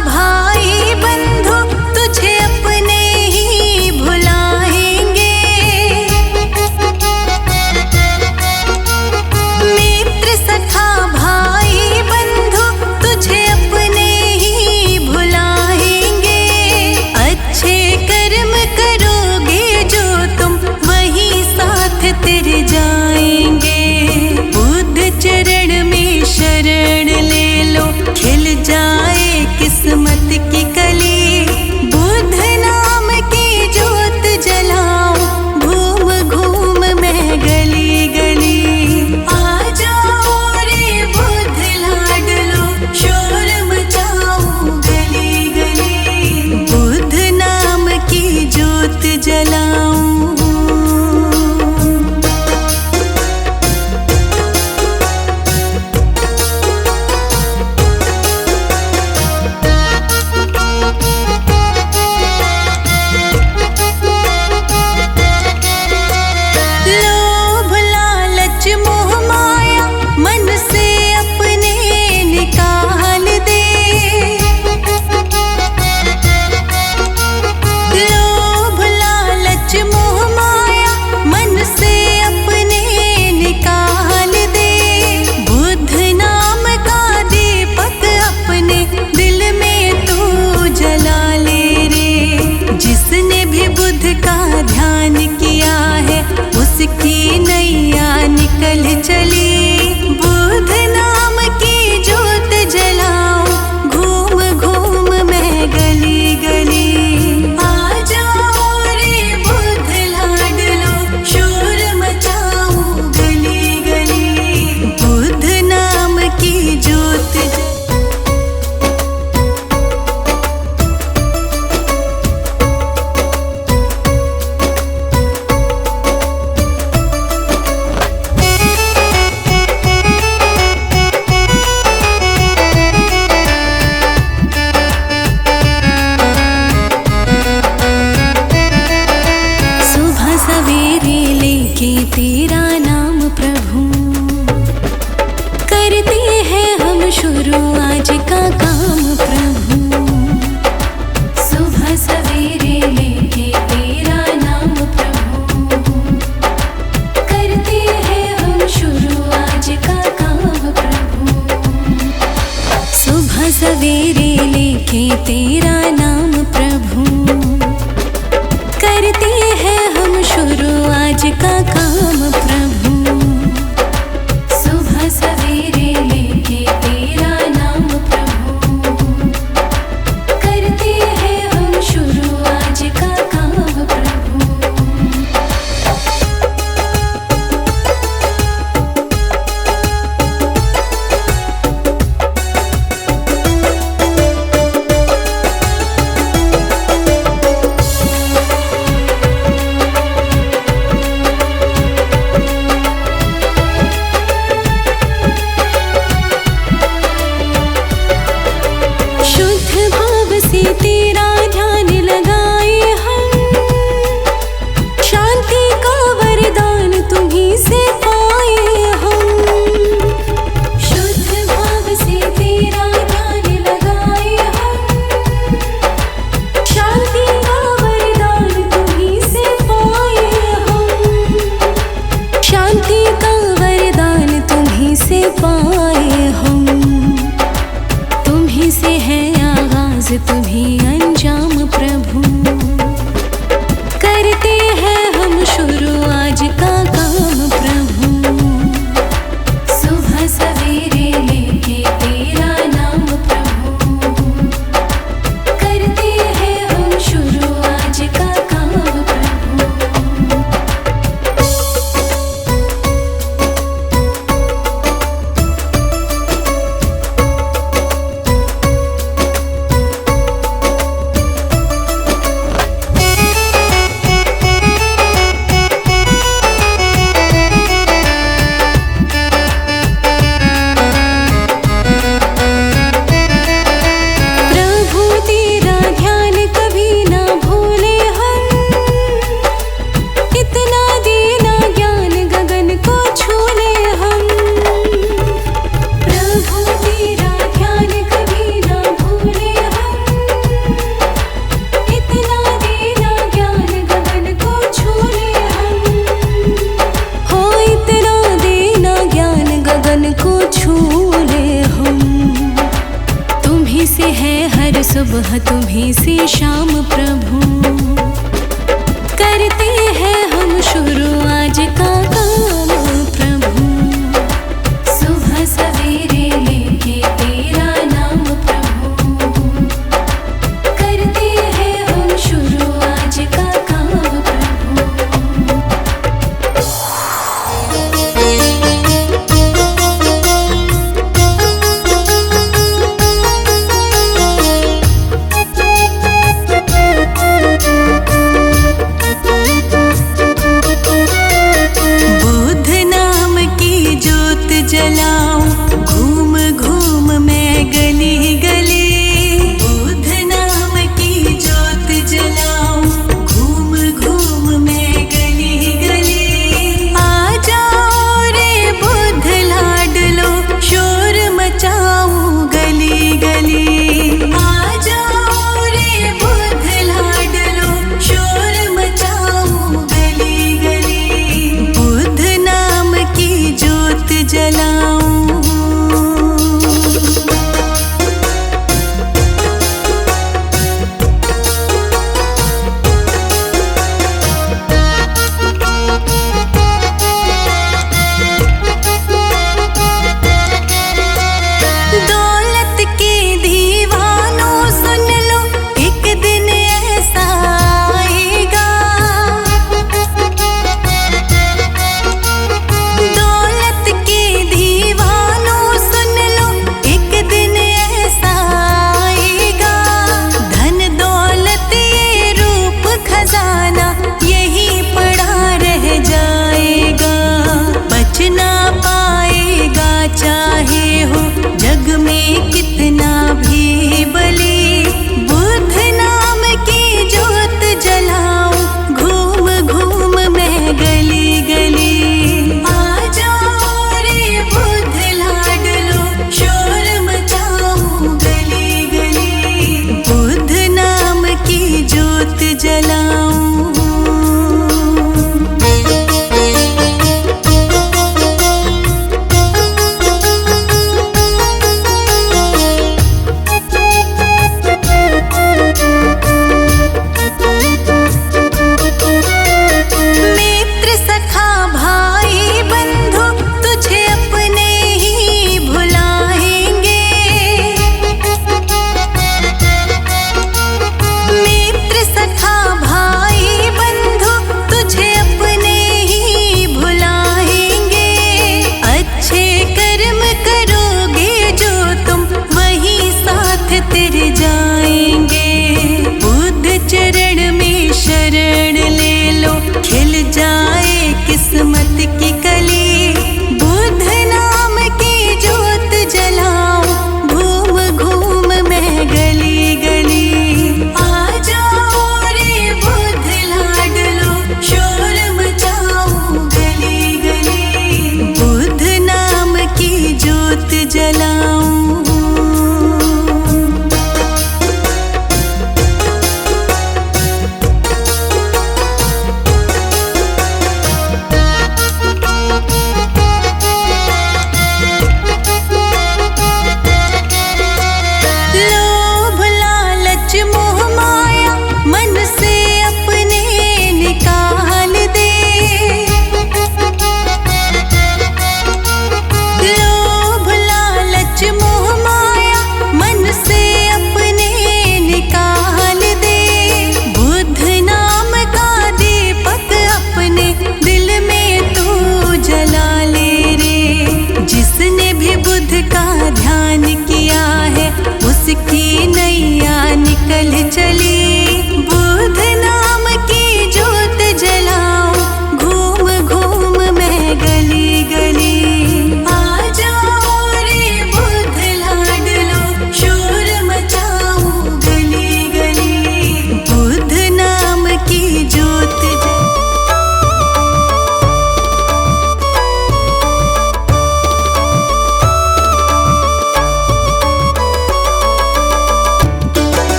भाई बंधु तुझे अपने ही भुलाएंगे। मित्र सखा भाई बंधु तुझे अपने ही भुलाएंगे। अच्छे कर्म करोगे जो तुम वही साथ तेरे जाएंगे। बुद्ध चरण में शरण ले लो खिल जाए किस्मत की कली। बुद्ध नाम की जोत जलाओ घूम घूम मैं गली गली। आ जाओ रे बुद्ध लाडलो शोर मचाओ गली गली। बुद्ध नाम की जोत जलाओ। लोभ लालच मोह माया मन से अपने निकाल दे। लोभ लालच मोह माया मन से अपने निकाल दे। बुद्ध नाम का दीपक अपने दिल में तू जला ले रे। जिसने भी बुद्ध का ध्यान किया है उसकी नैया निकल चली। बुद्ध नाम की जोत जलाओ घूम घूम मैं गली गली। आ जाओ रे बुद्ध लाडलो शोर मचाओ गली गली। बुद्ध नाम की जोत सवेरे लेके तेरा नाम प्रभु करते हैं हम शुरू आज का काम प्रभु। सुबह सवेरे लेके तेरा नाम प्रभु करते हैं हम शुरू आज का काम प्रभु। सुबह सवेरे लेके तेरा नाम प्रभु करते हैं हम शुरू आज का काम प्रभु। सुबह सवेरे लेके तेरा नाम प्रभु करते हैं हम शुरू आज का काम प्रभु। तेरा ध्यान लगाए हम शांति का वरदान तुम्हीं से पाए हम। शुद्ध भाव से तेरा ध्यान लगाए हम शांति का वरदान तुम्हीं से पाए हम। शांति का वरदान तुम्हीं से पाए हम। तुम्हीं से है आगाज तुम्हीं अंजाम प्रभु करते हैं हम शुरू आज का काम प्रभु। सुबह सवेरे लेके तेरा नाम प्रभु करते हैं हम शुरू आज का काम प्रभु। सुबह तुम्हीं से शाम प्रभु, करते हैं हम शुरू आज का काम प्रभु। सुबह सवेरे लेके तेरा नाम प्रभु, करते हैं हम शुरू आज का काम प्रभु।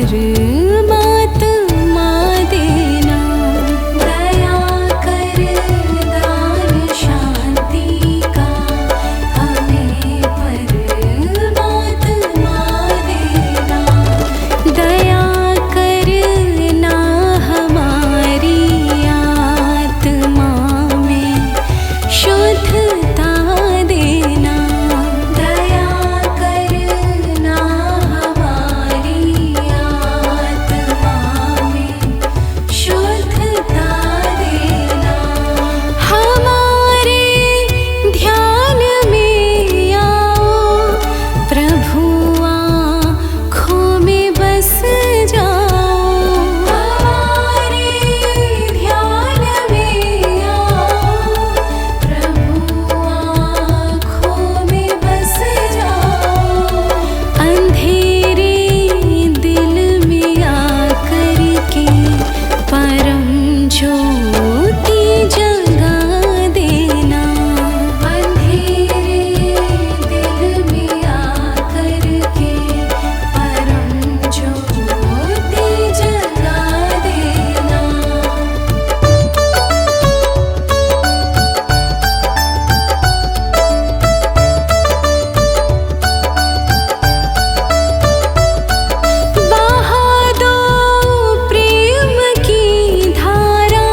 परमात्मा देना। दया कर दान शांति का हमें परमात्मा देना। दया करना हमारी आत्मा में शुद्धता देना। दया करना हमारी आत्मा में शुद्धता देना। हमारे ध्यान में आओ प्रभु, आँखों में बस जाओ। हमारे ध्यान में आओ प्रभु, आँखों में बस जाओ। अंधेरे दिल में आकर के परम ज्योति जगा देना। अंधेरे दिल में आकर के परम ज्योति जगा देना। बहा दो प्रेम की धारा,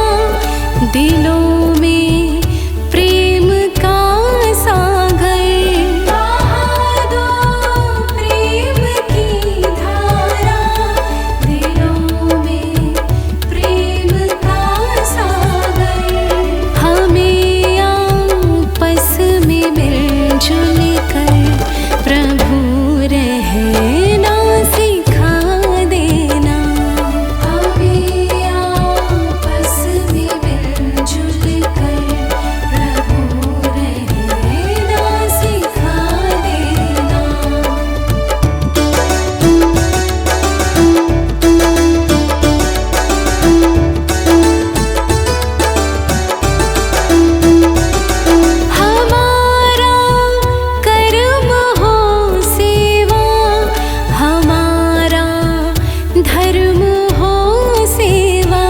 दिलों में प्रेम का सागर। बहा दो प्रेम की धारा, दिलों में प्रेम का सागर। हमें आपस में मिलजुल कर प्रभु रहना सिखा देना। हमें आपस में मिलजुल कर प्रभु रहना सिखा देना। हमारा कर्म हो सेवा, हमारा धर्म हो सेवा।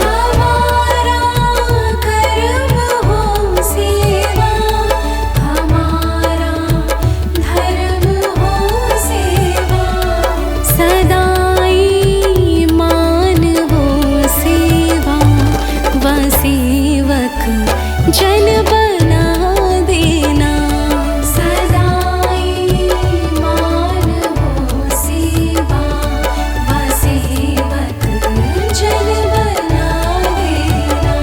हमारा कर्म हो सेवा, हमारा धर्म हो सेवा। सदाई मान हो सेवा, व सेवक जन बना देना। सदाई मान हो सेवा, व सेवक जन बना देना।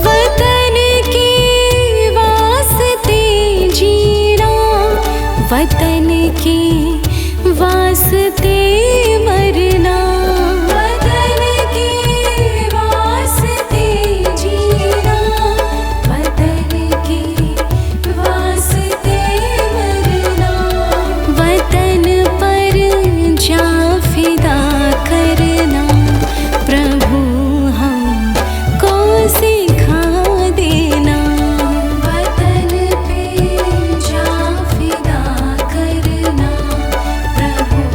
वतन के वास्ते जीना, वतन के वास्ते मरना। वतन के वास्ते जीना, वतन के वास्ते मरना। वतन पर जा फिदा करना प्रभु हमको सिखा देना। वतन पे जा फिदा करना प्रभु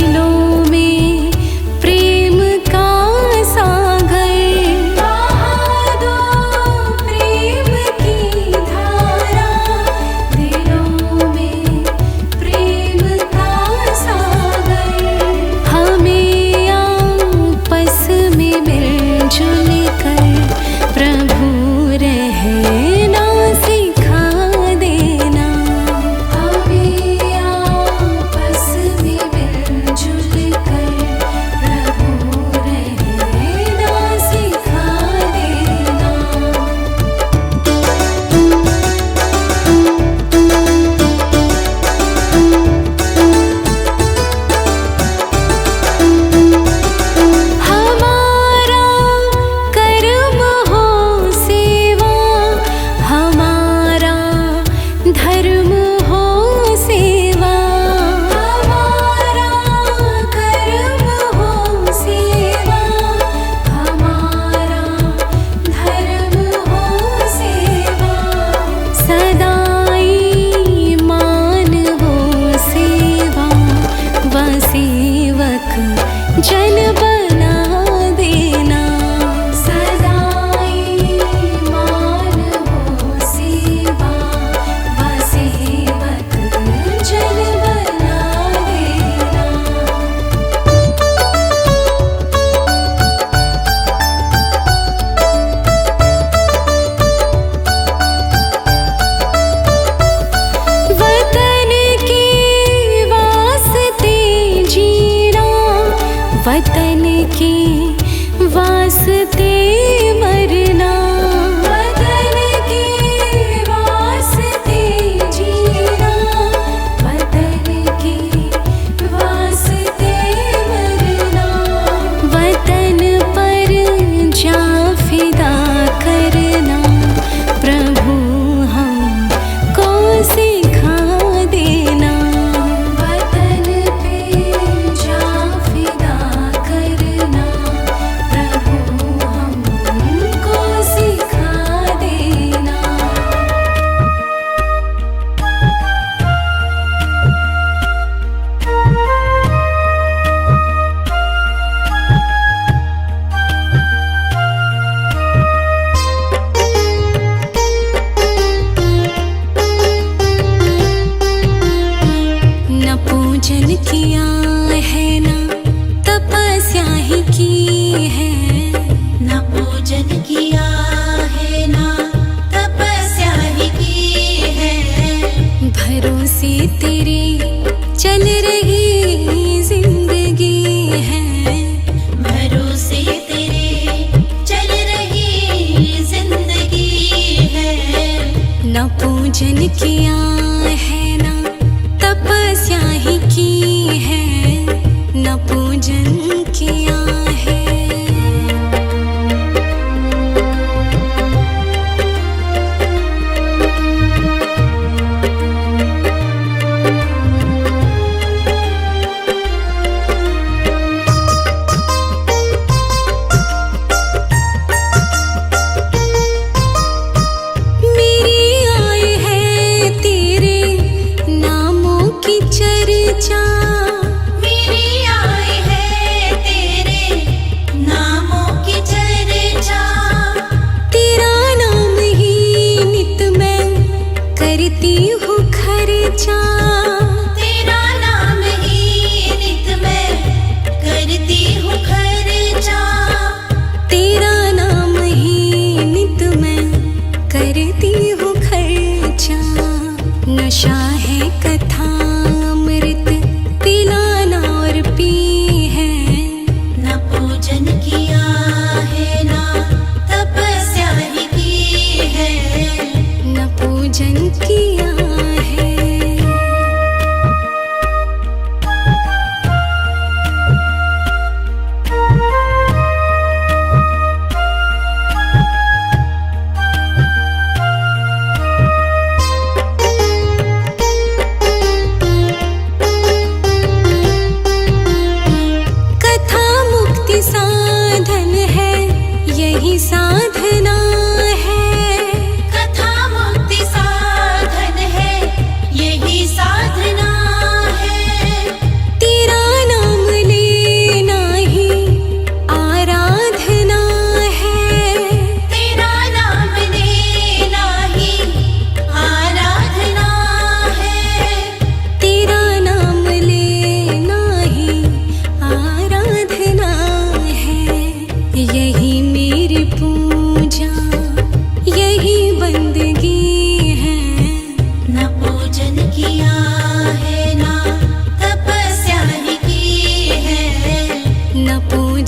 दिलों में प्रेम का सागर बहा दो, प्रेम की धारा दिलों में प्रेम का सागर। हमें आपस में मिलजुल कर प्रभु रहना सिखा देना। हमें आपस में मिलजुल कर प्रभु रहना सिखा देना। हमारा कर्म हो सेवा, हमारा धर्म हो सेवा। हमारा कर्म हो सेवा, हमारा धर्म हो सेवा। सदाई मान हो सेवा, व सेवक जन बना देना। सदाई मान हो सेवा, व सेवक जन बना देना। वतन के वास्ते जीना, वतन के वास्ते मरना। वतन के वास्ते जीना, वतन के वास्ते मरना। वतन पर जा फिदा करना प्रभु हमको सिखा देना। वतन पे जा फिदा करना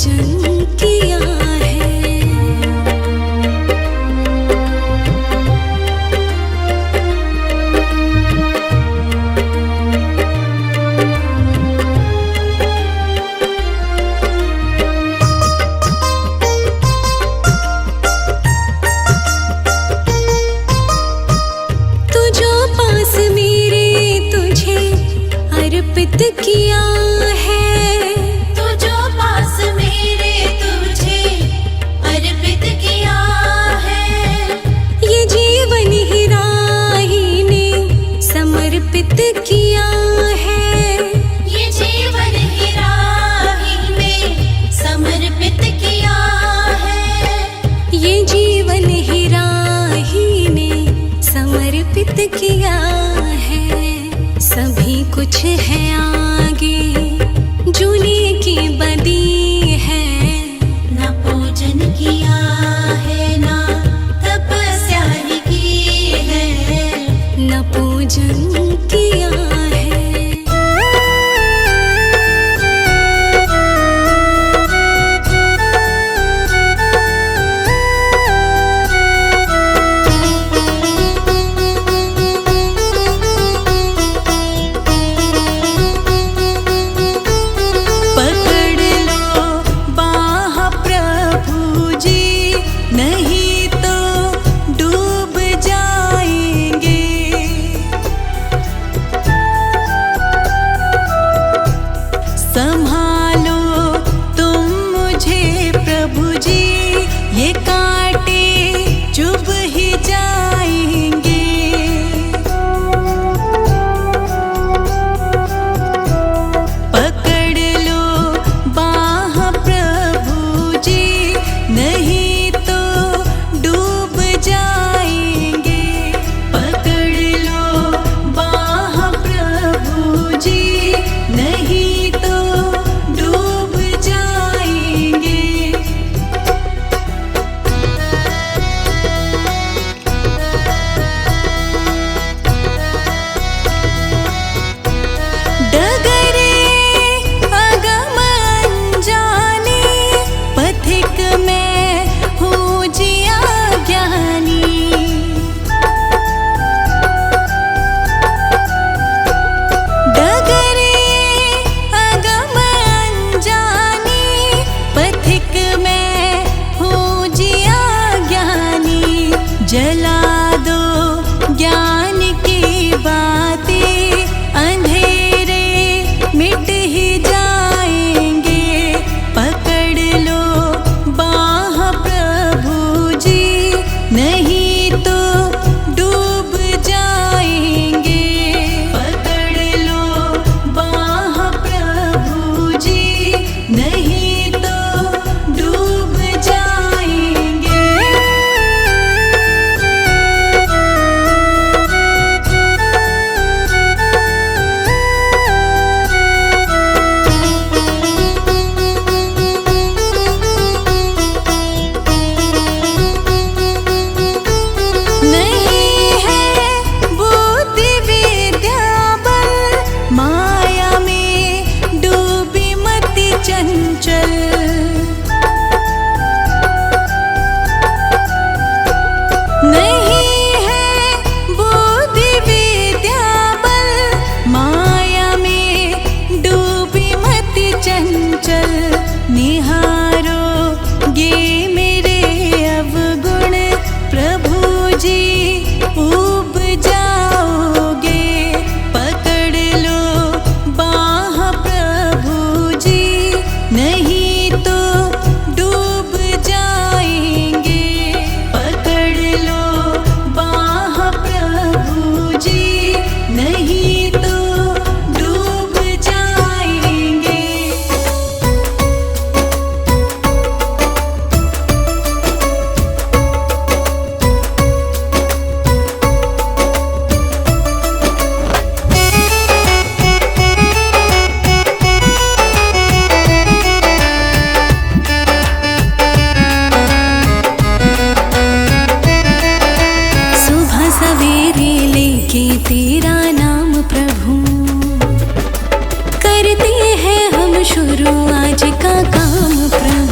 पूजन किया है। तू जो पास मेरे तुझे अर्पित किया है, तू जो पास मेरे तुझे अर्पित किया है, ये जीवन ही राही ने समर्पित किया है। ये जीवन ही राही ने समर्पित किया है, ये जीवन ही राही ने समर्पित किया है। सभी कुछ है आगे जूने की बदी है, ना पूजन किया है ना तपस्या ही की है, न पूजन किया है। पकड़ लो बाह प्रभु जी, नहीं तो डूब जाएंगे। संभालो तुम मुझे प्रभु जी, ये कांटे चुभ ही जाएंगे। पकड़ लो बाह प्रभु जी, नहीं तो डूब जाएंगे। पकड़ लो बाह प्रभु जी, नहीं तो डूब जाएंगे। डगरे अगम अनजाने, पथिक में हूँ जिया ज्ञानी। डगरे अगम अनजाने, पथिक में हूँ जिया ज्ञानी। जला दो ज्ञान की बातें, अंधेरे मिट ही जाएंगे। पकड़ लो बाह प्रभु जी, नहीं तो डूब जाएंगे। पकड़ लो बाह प्रभु जी, नहीं तो डूब जाएंगे। नहीं है बुद्धि विद्या बल, माया में डूबी मति चंचल। नहीं है बुद्धि विद्या बल, माया में डूबी मति चंचल। निहारो गे मेरे अवगुण प्रभु जी, ऊब जाओगे। पकड़ लो बाह प्रभु जी, नहीं तो डूब जाएंगे। पकड़ लो बाह प्रभु जी, नहीं तो डूब जाएंगे। तेरा नाम प्रभु, करते हैं हम शुरू आज का काम प्रभु।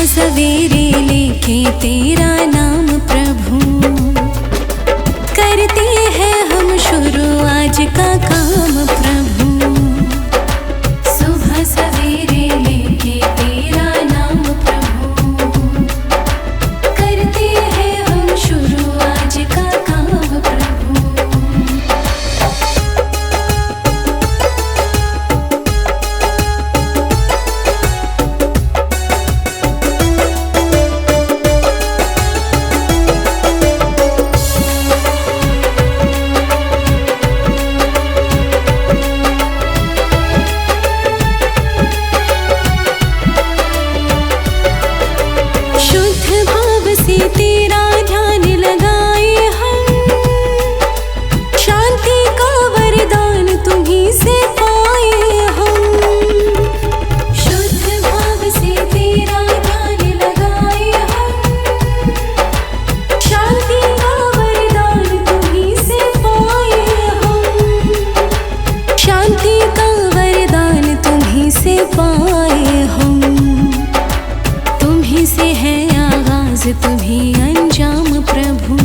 सवेरे लेके तेरा नाम प्रभु, करते हैं हम शुरू आज का काम प्रभु। सुबह सवेरे लेके तेरा नाम प्रभु, करते हैं हम शुरू आज का काम प्रभु। तेरा ध्यान लगाए हम, शांति का वरदान तुम्हीं से पाए हम। शुद्ध भाव से तेरा ध्यान लगाए हम, शांति का वरदान तुम्हीं से पाए हम। शांति का वरदान तुम्हीं से पाए हम। तुम्हीं से है तुम्हीं अंजाम प्रभु,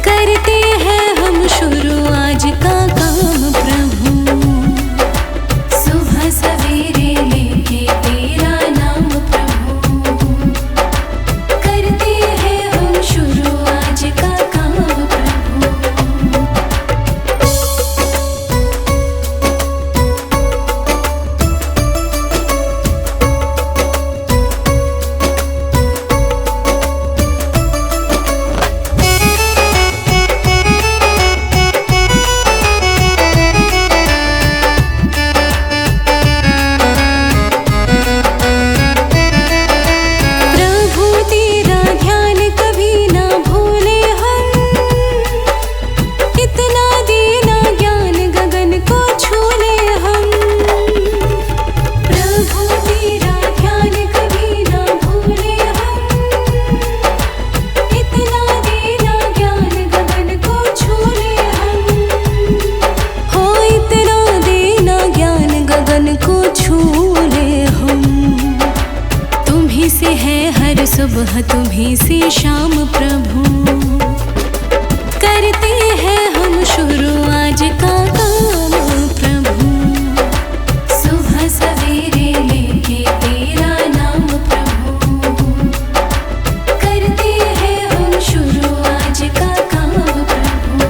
करते हैं हम शुरू आज का काम प्रभु। सुबह सवेरे लेके तेरा नाम प्रभु, करते हैं हम शुरू आज का काम प्रभु। सुबह तुम्हीं से शाम प्रभु, करते हैं हम शुरू आज का काम प्रभु। सुबह सवेरे लेके तेरा नाम प्रभु, करते हैं हम शुरू आज का काम प्रभु।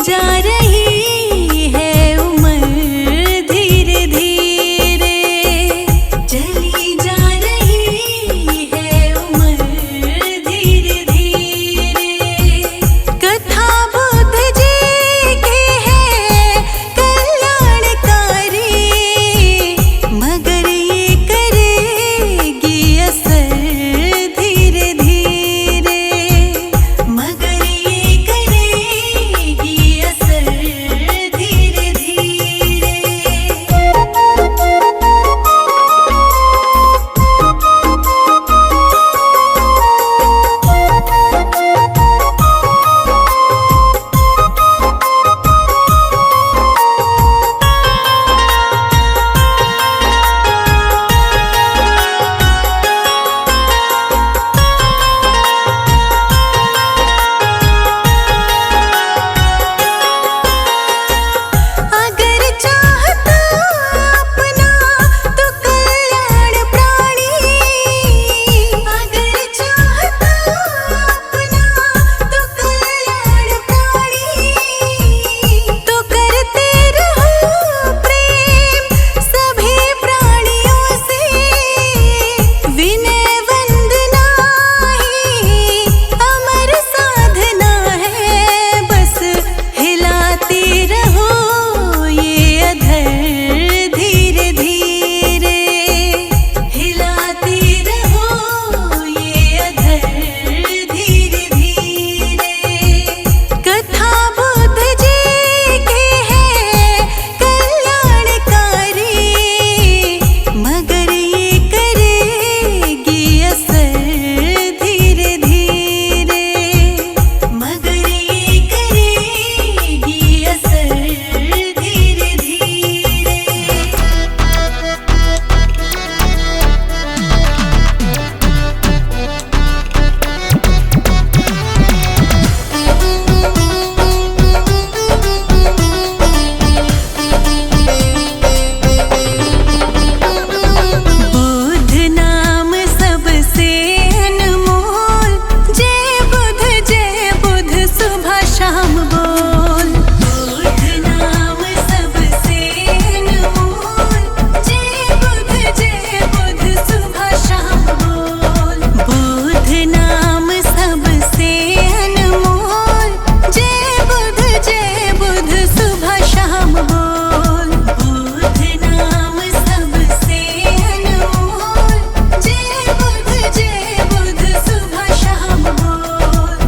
जा रही है उम्र धीरे धीरे, चली जा रही है उम्र धीरे धीरे। कथा बुद्ध जी की है कल्याणकारी, मगर ये करेगी असर धीरे धीरे, मगर ये करेगी असर धीरे धीरे। अगर चाहता अपना तो कल्याण प्राणी, अगर चाहता अपना तो कल्याण प्राणी, तो करते रहो प्रेम सभी प्राणियों से, विनय वंदना ही अमर साधना है, बस हिलाते रहो ये अधर धीरे धीरे, हिलाते रहो ये अधर धीरे धीरे। कथा बुद्ध जी की है कल्याणकारी, मगर ये करेगी असर धीरे धीरे, मगर ये करेगी असर धीरे धीरे। बुद्ध नाम सबसे अनमोल, जय बुद्ध सुबह शाम बोल। बुद्ध नाम सबसे अनमोल, जय बुद्ध सुबह शाम बोल। बुद्ध नाम सबसे अनमोल, जय बुद्ध सुबह शाम बोल। बुद्ध नाम सबसे अनमोल, जय बुद्ध सुबह शाम बोल।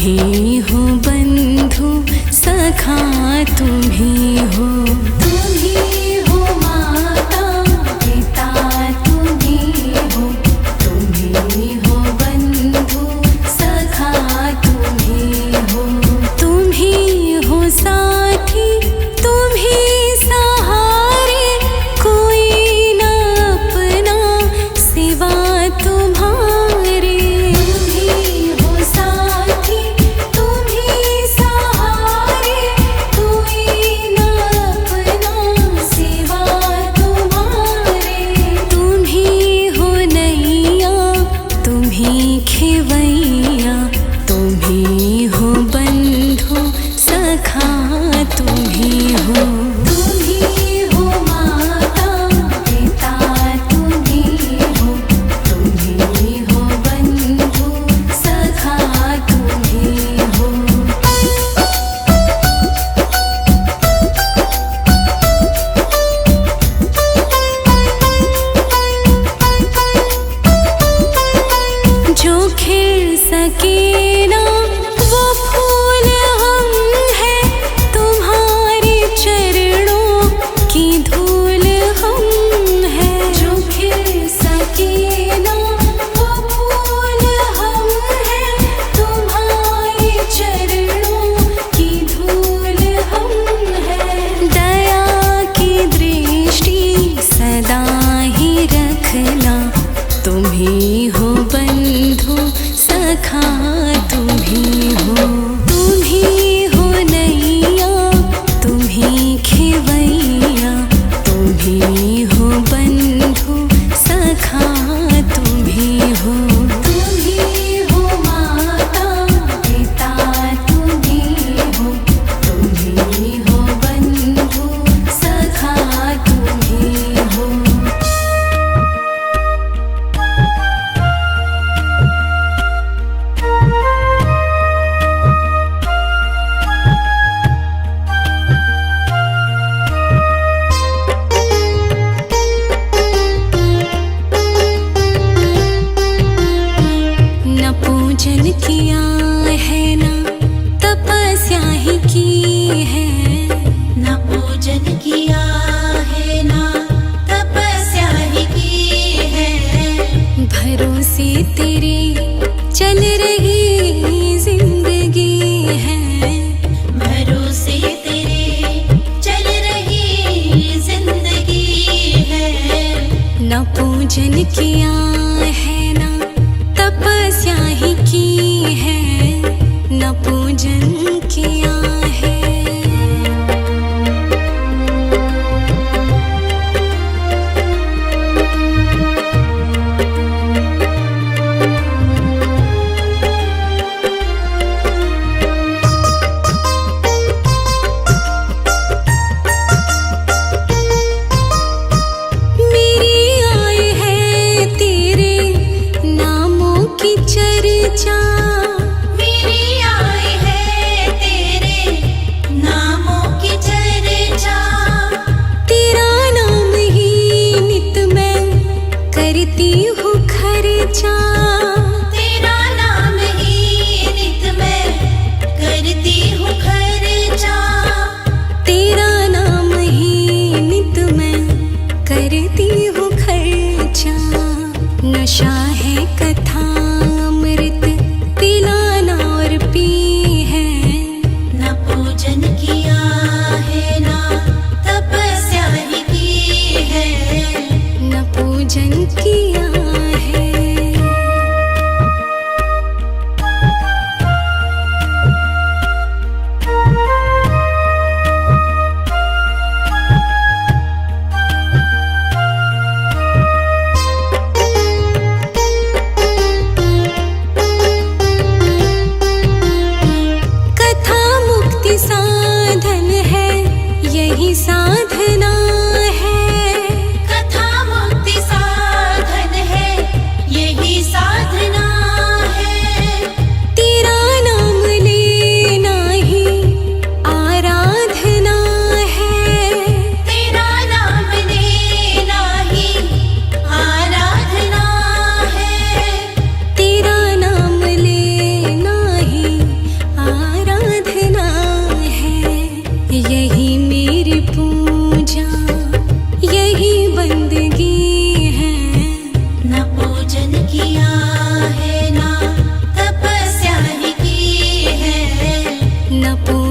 ही हो बंधु सखा तुम्ही हो। तुम्ही हो माता पिता तुम्ही हो। तुम्ही हो बंधु सखा तुम्ही हो। तुम्ही हो साथी तुम्ही सहारे कोई न अपना सिवा तुम्हारे। तुम्ही हो साथी तुम्ही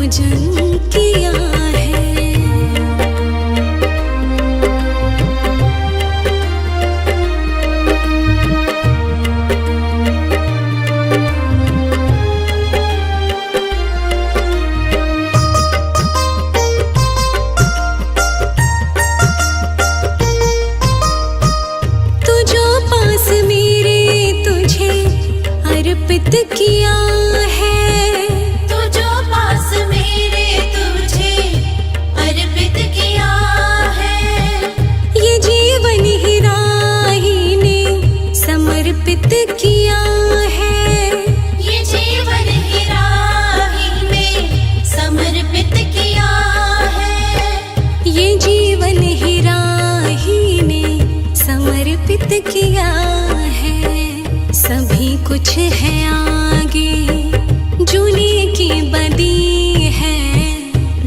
पूजन किया है। तू जो पास मेरे तुझे अर्पित किया है। तो जो पास मेरे तुझे अर्पित किया है। ये जीवन ही राही ने समर्पित किया है। ये जीवन ही राही में समर्पित किया है। ये जीवन ही राही ने समर्पित किया है। सभी कुछ है आगे जूने की बदी है।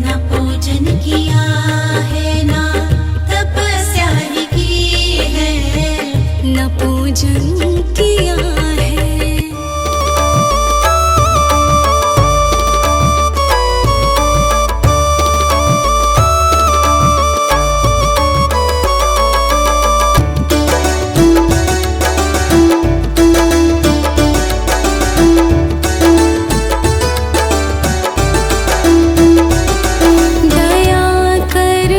ना पूजन किया है ना तपस्या ही की है। न पूजन किया है। दया कर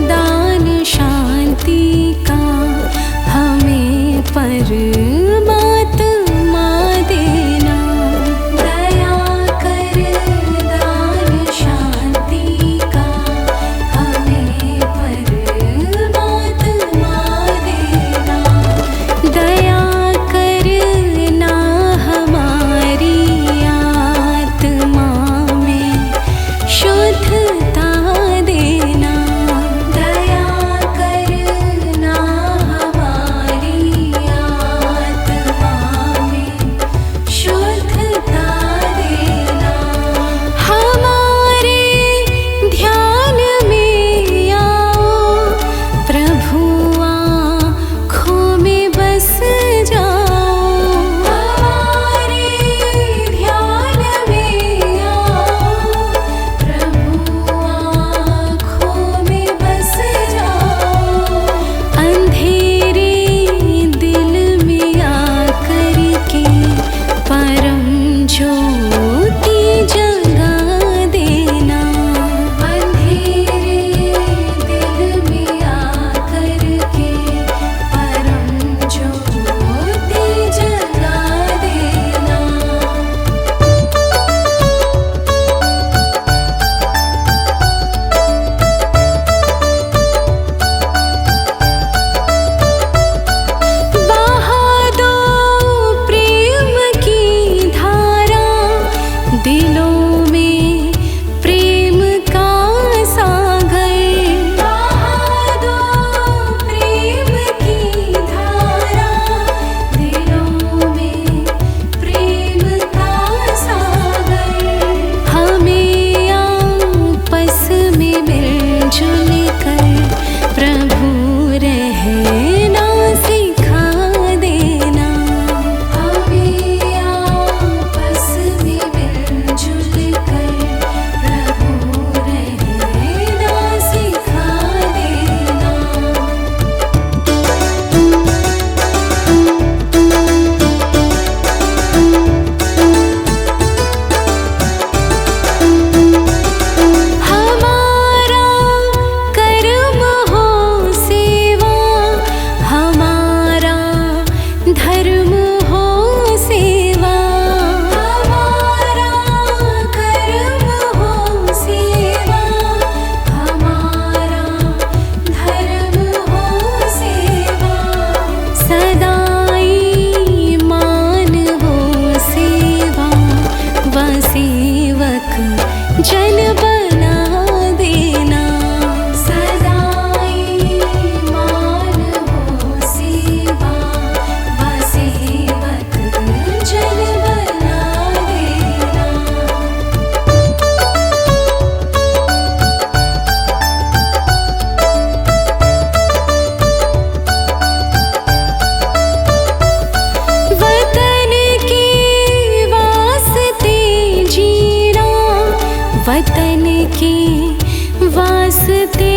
दान शांति का हमें परमात्मा देना। दया कर दान शांति का हमें परमात्मा देना। दया करना हमारी आत्मा में शुद्धता देना। दया करना हमारी आत्मा में शुद्धता देना। हमारे ध्यान में आओ प्रभु, आँखों में बस जाओ। हमारे ध्यान में आओ प्रभु, आँखों में बस जाओ। अंधेरे दिल में आकर के परम ज्योति जगा देना। अंधेरे दिल में आकर के परम ज्योति जगा देना। बहा दो प्रेम की धारा दिलों में प्रेम का सागर। बहा दो प्रेम की धारा दिलों में प्रेम का सागर। हमें आपस में मिलजुल कर प्रभु रहना सिखा देना। हमें आपस में मिलजुल वतन के वास्ते